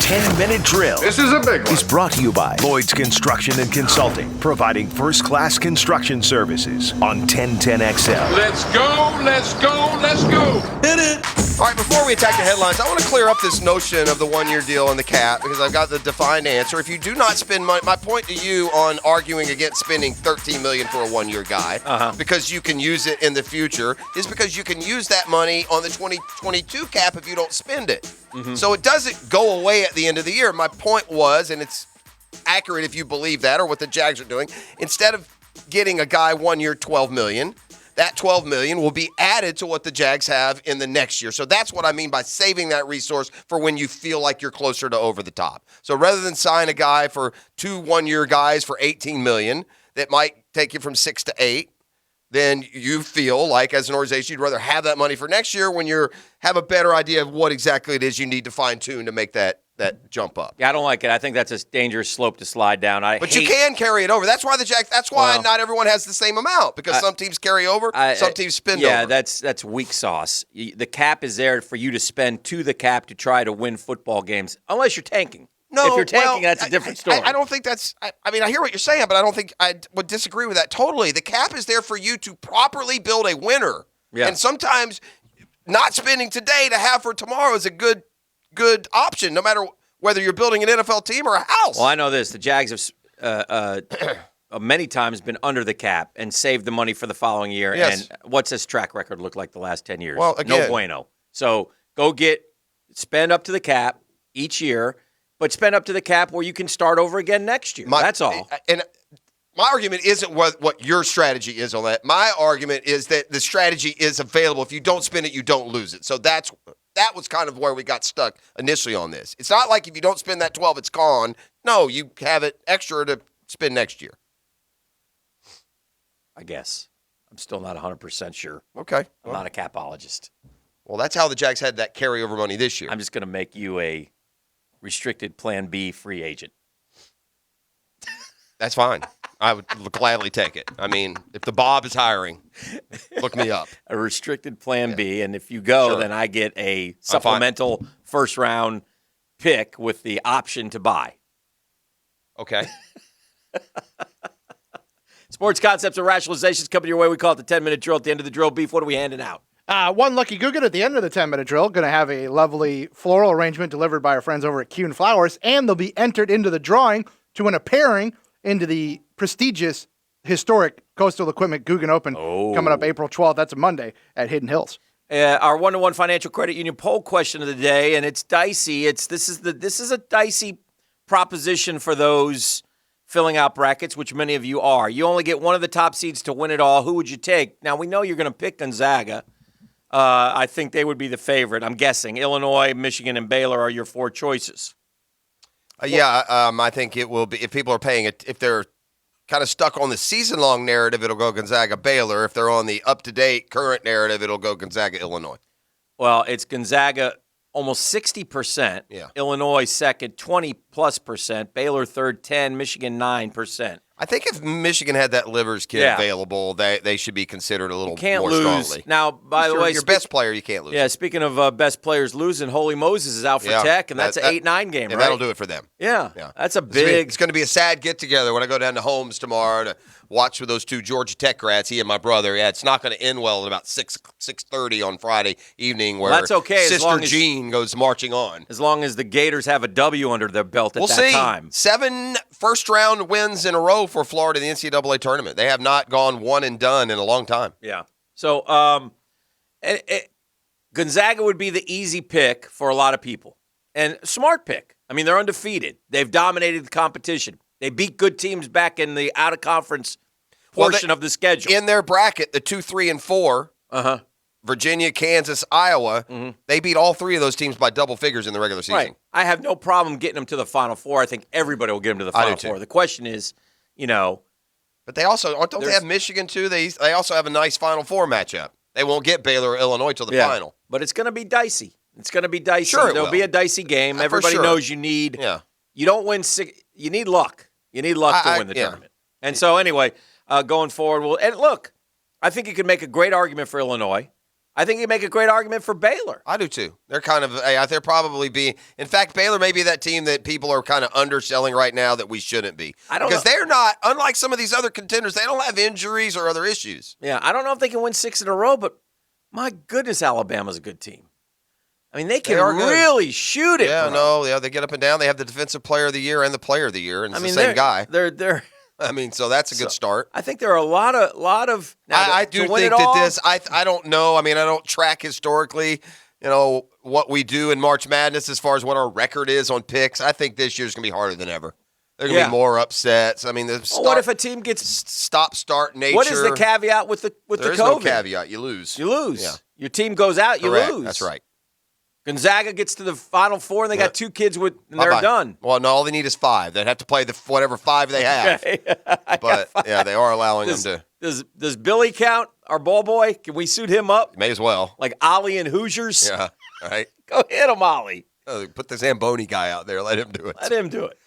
10-minute drill. This is a big one. Is brought to you by Lloyd's Construction and Consulting, providing first-class construction services on 1010XL. Let's go, let's go, let's go. Hit it. All right, before we attack the headlines, I want to clear up this notion of the one-year deal and the cap because I've got the defined answer. If you do not spend money, my point to you on arguing against spending $13 million for a one-year guy because you can use it in the future is because you can use that money on the 2022 cap if you don't spend it. So it doesn't go away at the end of the year. My point was, and it's accurate if you believe that or what the Jags are doing, instead of getting a guy 1 year, $12 million, that $12 million will be added to what the Jags have in the next year. So that's what I mean by saving that resource for when you feel like you're closer to over the top. So rather than sign a guy for 2 1-year guys for $18 million that might take you from 6 to 8, then you feel like as an organization you'd rather have that money for next year when you have a better idea of what exactly it is you need to fine-tune to make that jump up. Yeah, I don't like it. I think that's a dangerous slope to slide down. But you can carry it over. That's why not everyone has the same amount because some teams carry over, some teams spend over. Yeah, that's weak sauce. The cap is there for you to spend to the cap to try to win football games, unless you're tanking. No, if you're tanking, that's a different story. I don't think that's – I mean, I hear what you're saying, but I don't think I would disagree with that totally. The cap is there for you to properly build a winner. Yeah. And sometimes not spending today to have for tomorrow is a good option, no matter whether you're building an NFL team or a house. Well, I know this. The Jags have many times been under the cap and saved the money for the following year. Yes. And what's his track record look like the last 10 years? Well, again, no bueno. So spend up to the cap each year, but spend up to the cap where you can start over again next year. That's all. And my argument isn't what your strategy is on that. My argument is that the strategy is available. If you don't spend it, you don't lose it. So that was kind of where we got stuck initially on this. It's not like if you don't spend that 12, it's gone. No, you have it extra to spend next year. I guess. I'm still not 100% sure. Okay. I'm not a capologist. Well, that's how the Jags had that carryover money this year. I'm just going to make you a restricted Plan B free agent. That's fine. I would gladly take it. I mean, if the Bob is hiring, look me up. A restricted Plan B, and if you go, then I get a supplemental first-round pick with the option to buy. Okay. Sports concepts and rationalizations coming your way. We call it the 10-minute drill. At the end of the drill, Beef, what are we handing out? One lucky Guggen at the end of the 10-minute drill. Going to have a lovely floral arrangement delivered by our friends over at Kuhn Flowers, and they'll be entered into the drawing to win a pairing into the prestigious, historic Coastal Equipment Guggen Open coming up April 12th. That's a Monday at Hidden Hills. Our one-to-one financial credit union poll question of the day, and it's dicey. This is a dicey proposition for those filling out brackets, which many of you are. You only get one of the top seeds to win it all. Who would you take? Now, we know you're going to pick Gonzaga. I think they would be the favorite. I'm guessing Illinois, Michigan, and Baylor are your 4 choices. I think it will be. If people are paying it, if they're kind of stuck on the season-long narrative, it'll go Gonzaga, Baylor. If they're on the up-to-date current narrative, it'll go Gonzaga, Illinois. Well, it's Gonzaga almost 60%. Yeah. Illinois second, 20+%. Baylor third, 10%. Michigan 9%. I think if Michigan had that Livers kid available, they should be considered a little more strongly. Now, by the way, your best player, you can't lose. Yeah, speaking of best players losing, Holy Moses is out for Tech, and that's an 8-9 game, right? That'll do it for them. Yeah. That's a big. It's going to be a sad get-together when I go down to Holmes tomorrow to watch with those 2 Georgia Tech grads, he and my brother. Yeah, it's not going to end well at about 6:30 on Friday evening where that's okay, Sister Jean goes marching on. As long as the Gators have a W under their belt at that time. We'll see. 7 first-round wins in a row for Florida in the NCAA tournament. They have not gone one and done in a long time. Yeah. So Gonzaga would be the easy pick for a lot of people. And smart pick. I mean, they're undefeated. They've dominated the competition. They beat good teams back in the out-of-conference portion of the schedule. In their bracket, the 2, 3, and 4, Virginia, Kansas, Iowa, they beat all 3 of those teams by double figures in the regular season. Right. I have no problem getting them to the Final Four. I think everybody will get them to the Final Four. The question is, But they also don't they have Michigan too? They also have a nice Final Four matchup. They won't get Baylor or Illinois till the final. But it's going to be dicey. It's going to be dicey. Sure, there'll be a dicey game. Everybody knows you need. Yeah. You don't win. You need luck. You need luck to win the tournament. And so anyway, going forward, and look, I think you could make a great argument for Illinois. I think you make a great argument for Baylor. I do too. They're kind of, they're probably being, in fact, Baylor may be that team that people are kind of underselling right now that we shouldn't be. Because they're not, unlike some of these other contenders, they don't have injuries or other issues. Yeah, I don't know if they can win 6 in a row, but my goodness, Alabama's a good team. I mean, they can really shoot it. Yeah, bro. they get up and down. They have the Defensive Player of the Year and the Player of the Year, and it's the same guy. They're. I mean, so that's a good start. I think there are a lot of. Now, I do think that this. I don't know. I mean, I don't track historically. What we do in March Madness as far as what our record is on picks. I think this year's gonna be harder than ever. There's gonna be more upsets. I mean, what if a team gets stop-start nature? What is the caveat with the COVID? There's no caveat. You lose. Yeah. Your team goes out. Correct. You lose. That's right. Gonzaga gets to the Final Four, and they got 2 kids and they're done. Well, no, all they need is 5. They'd have to play whatever 5 they have. Okay. But yeah, they are allowing them to. Does Billy count? Our ball boy? Can we suit him up? May as well. Like Ollie and Hoosiers? Yeah. All right. Go hit him, Ollie. Put the Zamboni guy out there. Let him do it. Let him do it.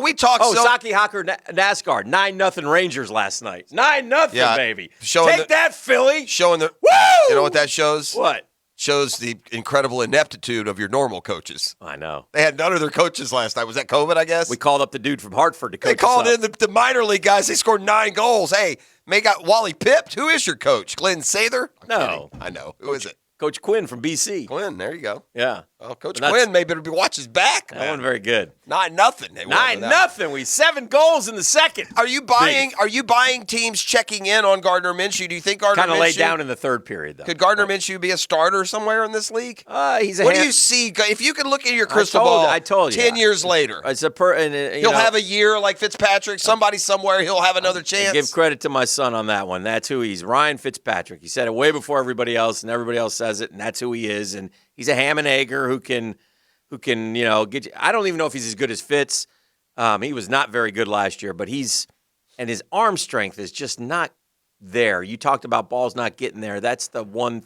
We talked. Saki Hocker NASCAR 9-0 Rangers last night. 9-0, baby. Take that, Philly. Showing the. Woo! You know what that shows? What? Shows the incredible ineptitude of your normal coaches. I know. They had none of their coaches last night. Was that COVID, I guess? We called up the dude from Hartford to coach. They called in the minor league guys. They scored 9 goals. Hey, May got Wally pipped. Who is your coach? Glenn Sather? No. I know. Who is it? Coach Quinn from BC. Quinn, there you go. Yeah. Well, Coach Quinn maybe better watch his back. That wasn't very good. 9-0. 9-0. We 7 goals in the second. Are you buying teams checking in on Gardner Minshew? Do you think Gardner Minshew kind of laid down in the third period, though? Could Gardner Minshew be a starter somewhere in this league? He's a What do you see? If you could look at your crystal ball, I told you 10 years later, it's he'll have a year like Fitzpatrick. Somebody somewhere, he'll have another chance. Give credit to my son on that one. That's who he's. Ryan Fitzpatrick. He said it way before everybody else, and everybody else says it, and that's who he is. And he's a ham and egger who can get you. I don't even know if he's as good as Fitz. He was not very good last year, but his arm strength is just not there. You talked about balls not getting there. That's the one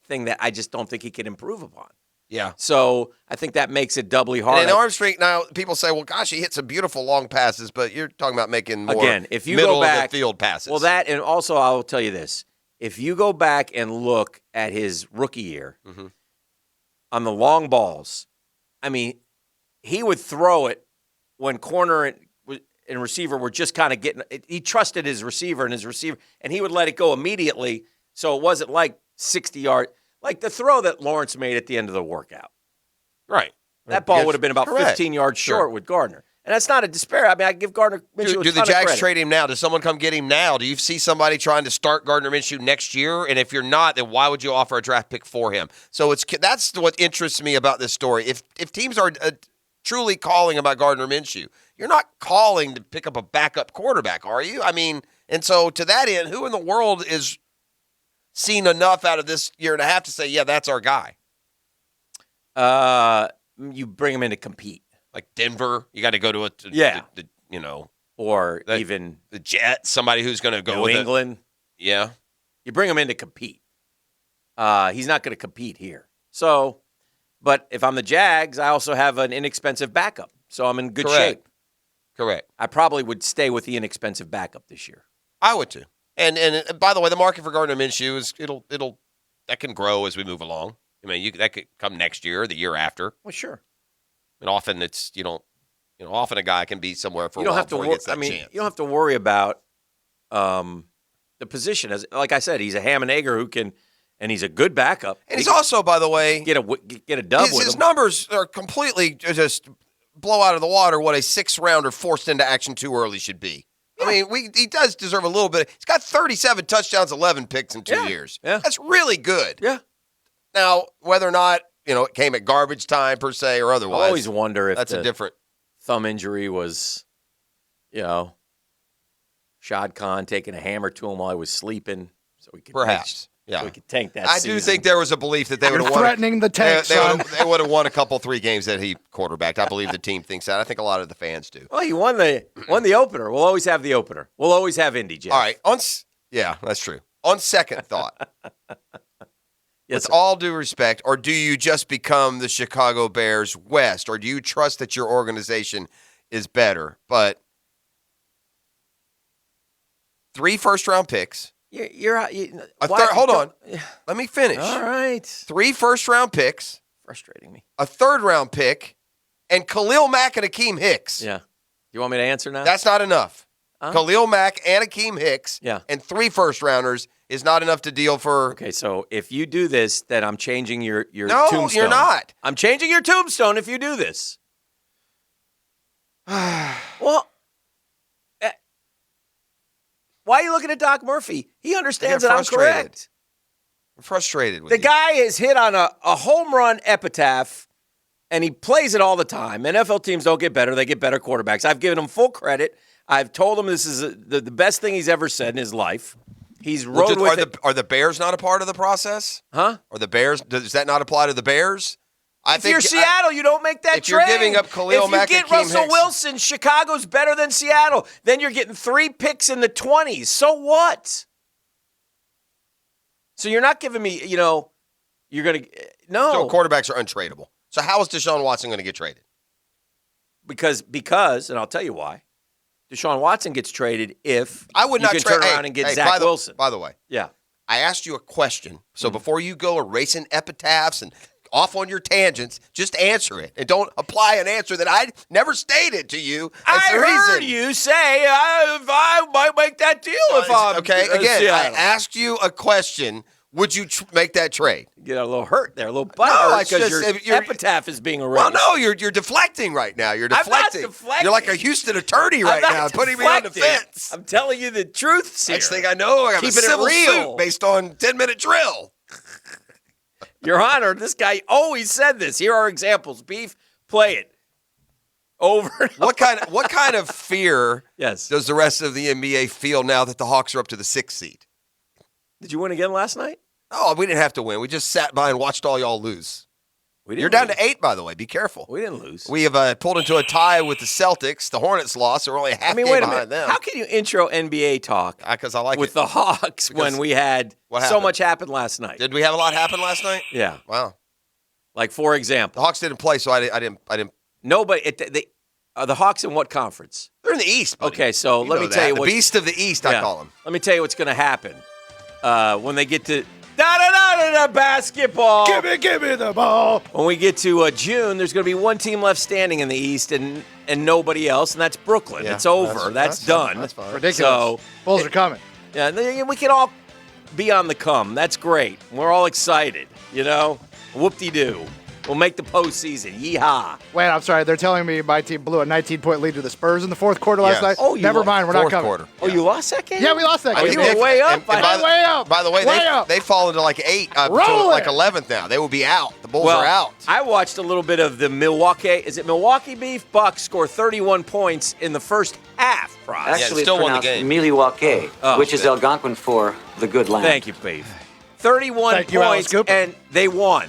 thing that I just don't think he can improve upon. Yeah. So I think that makes it doubly hard. And in arm strength, now people say, well, gosh, he hit some beautiful long passes, but you're talking about making more if you middle go back, of the field passes. Well, that, and also I'll tell you this. If you go back and look at his rookie year on the long balls, I mean, he would throw it when corner and receiver were just kind of getting – he trusted his receiver, and he would let it go immediately, so it wasn't like 60-yard – like the throw that Lawrence made at the end of the workout. Right. That ball would have been about 15 yards short with Gardner. And that's not a despair. I mean, I give Gardner Minshew Do the Jags trade him now? Does someone come get him now? Do you see somebody trying to start Gardner Minshew next year? And if you're not, then why would you offer a draft pick for him? So that's what interests me about this story. If teams are truly calling about Gardner Minshew, you're not calling to pick up a backup quarterback, are you? I mean, and so to that end, who in the world is seen enough out of this year and a half to say, yeah, that's our guy? You bring him in to compete. Like Denver, you got to go to or even the Jets, somebody who's going to go New with England. Yeah. You bring him in to compete. He's not going to compete here. So, but if I'm the Jags, I also have an inexpensive backup. So I'm in good shape. Correct. I probably would stay with the inexpensive backup this year. I would too. And by the way, the market for Gardner Minshew is that can grow as we move along. I mean, that could come next year or the year after. Well, sure. And often it's often a guy can be somewhere for you don't a while have to before he gets that chance. You don't have to worry about the position. As like I said, he's a ham and egger and he's a good backup. And he's also, by the way, get a dub with his him. numbers are completely just blow out of the water what a 6th rounder forced into action too early should be. Yeah. I mean, he does deserve a little bit. He's got 37 touchdowns, 11 picks in 2 years. Yeah. That's really good. Yeah. Now, whether or not it came at garbage time per se or otherwise. I always wonder if that's a different thumb injury was, Shad Khan taking a hammer to him while he was sleeping, so he could perhaps. Yeah, so we could tank that. I do think there was a belief that they would have won. Threatening the tank, son. They would have won a couple 3 games that he quarterbacked. I believe the team thinks that. I think a lot of the fans do. Well, he won the opener. We'll always have the opener. We'll always have Indy, Jeff. All right. Yeah, that's true. On second thought. Yes, with all due respect, or do you just become the Chicago Bears West, or do you trust that your organization is better? But 3 first-round picks. Hold on. Let me finish. All right. 3 first-round picks, Frustrating me. a third-round pick, and Khalil Mack and Akeem Hicks. Yeah. You want me to answer now? That's not enough. Khalil Mack and Akeem Hicks and 3 first-rounders is not enough to deal for. Okay, so if you do this, then I'm changing your No, tombstone. you're not. I'm changing your tombstone if you do this. Well, why are you looking at Doc Murphy? He understands that I'm correct. I'm frustrated with The you. guy is hit on a home run epitaph, and he plays it all the time. NFL teams don't get better. They get better quarterbacks. I've given him full credit. I've told him this is the best thing he's ever said in his life. He's rode with it. Are the Bears not a part of the process? Huh? Are the Bears? Does that not apply to the Bears? If you're Seattle, you don't make that if trade. you're giving up Khalil Mack, if you get Akeem Russell Hicks. Wilson, Chicago's better than Seattle. Then you're getting 3 picks in the 20s. So what? So you're not giving me, you're going to – no. So quarterbacks are untradeable. So how is Deshaun Watson going to get traded? Because, and I'll tell you why. Deshaun Watson gets traded if I would not turn around and get Zach Wilson. By the way, yeah, I asked you a question. So before you go erasing epitaphs and off on your tangents, just answer it. And don't apply an answer that I never stated to you. I heard you say I might make that deal if I'm okay. Again, Seattle. I asked you a question. Would you make that trade? You get a little hurt there, a little butt No, hurt it's because just- your epitaph is being erased. Well, no, you're deflecting right now. You're I'm not deflecting. deflecting. You're like a Houston attorney I'm right not now, putting me on the deflecting. fence. I'm telling you the truth here. Next thing I know, I have Keeping a it civil real. suit based on 10-minute drill. Your Honor, this guy always said this. Here are examples. Beef, play it. Over. What kind of fear Yes. does the rest of the NBA feel now that the Hawks are up to the 6th seed? Did you win again last night? Oh, we didn't have to win. We just sat by and watched all y'all lose. We didn't You're down lose. to 8, by the way. Be careful. We didn't lose. We have pulled into a tie with the Celtics. The Hornets lost. They're only a half game wait a behind minute. them. How can you intro NBA talk Because I like with it. the Hawks when we had What so happened? much happen last night? Did we have a lot happen last night? Yeah. Wow. Like, for The example, Hawks didn't play, so I didn't. nobody. The Hawks in what conference? They're in the East. Buddy. Okay, so let me tell you the what's beast of the East. I call them. Let me tell you what's going to happen when they get to basketball. Give me the ball. When we get to June, there's going to be one team left standing in the East and nobody else, and that's Brooklyn. Yeah, it's over. That's done. That's fine. Ridiculous. So Bulls are coming. yeah, we can all be on the come. That's great. We're all excited. Whoop-de-doo. We'll make the postseason. Yeehaw. Wait, I'm sorry. They're telling me my team blew a 19-point lead to the Spurs in the fourth quarter last Yes. night. Oh, you Never lost. mind. We're not Fourth coming. quarter. Oh, you lost that game? Yeah, we lost that Oh, game. you were way up. And by, Way up. by the way, Way up. they've fallen to like 8, to Roll like it. 11th now. They will be out. The Bulls Well, are out. I watched a little bit of the Milwaukee Beef Bucks score 31 points in the first half, Prize. Actually, still it's won the pronounced game. Milwaukee, Oh, which is shit. Algonquin for the good land. Thank you, Beef. 31 Thank you, Alice points, Cooper. and they won.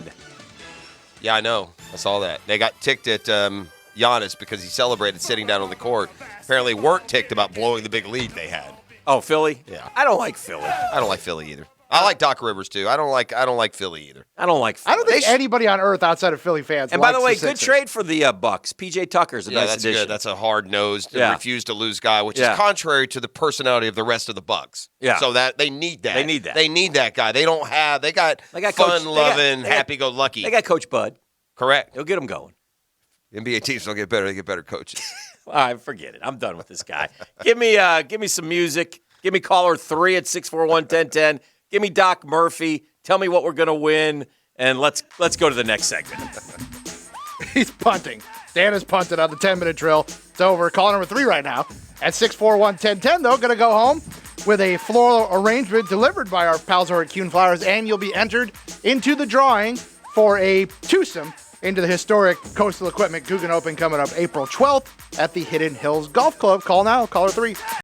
Yeah, I know. I saw that. They got ticked at Giannis because he celebrated sitting down on the court. Apparently weren't ticked about blowing the big lead they had. Oh, Philly? Yeah. I don't like Philly. I don't like Philly either. I like Doc Rivers too. I don't like Philly either. I don't like Philly. I don't think anybody on earth outside of Philly fans. And by the way, likes good Sixers. trade for the Bucks. PJ Tucker's a Yeah, nice that's addition. good. That's a hard-nosed, Yeah. refuse to lose guy, which Yeah. is contrary to the personality of the rest of the Bucks. Yeah. So that they need that. They need that. They need that guy. They don't have. They got Coach- fun-loving, they got- happy-go-lucky. They got Coach Bud. Correct. He'll get them going. NBA teams don't get better; they get better coaches. All right, forget it. I'm done with this guy. Give me some music. Give me caller 3 at 641-1010. Give me Doc Murphy. Tell me what we're going to win, and let's go to the next segment. He's punting. Dan is punted on the 10-minute drill. It's over. Call number 3 right now. At 641-1010, though, going to go home with a floral arrangement delivered by our pals over at Kuhn Flowers, and you'll be entered into the drawing for a twosome into the historic Coastal Equipment Guggen Open coming up April 12th at the Hidden Hills Golf Club. Call now. Caller 3.